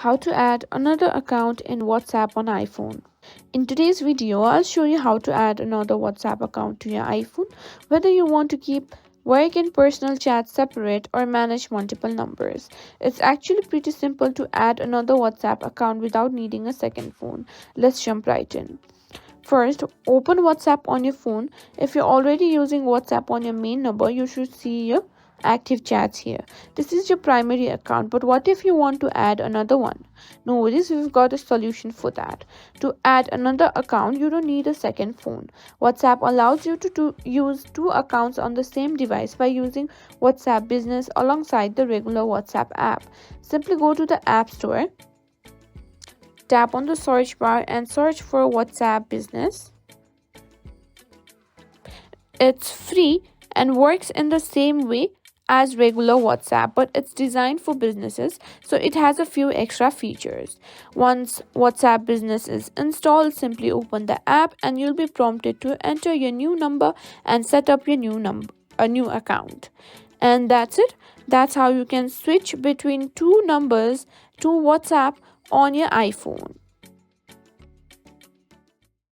How to add another account in WhatsApp on iPhone. In today's video, I'll show you how to add another WhatsApp account to your iPhone, whether you want to keep work and personal chats separate or manage multiple numbers. It's actually pretty simple to add another WhatsApp account without needing a second phone. Let's jump right in. First, open WhatsApp on your phone. If you're already using WhatsApp on your main number, you should see your active chats here. This is your primary account, but what if you want to add another one? No worries, we've got a solution for that. To add another account, you don't need a second phone. WhatsApp allows you to use two accounts on the same device by using WhatsApp Business alongside the regular WhatsApp app. Simply go to the App Store. Tap on the search bar and search for WhatsApp Business. It's free and works in the same way as regular WhatsApp, but it's designed for businesses, so it has a few extra features. Once WhatsApp Business is installed, simply open the app and you'll be prompted to enter your new number and set up your new account. And that's it. That's how you can switch between two numbers to WhatsApp on your iPhone.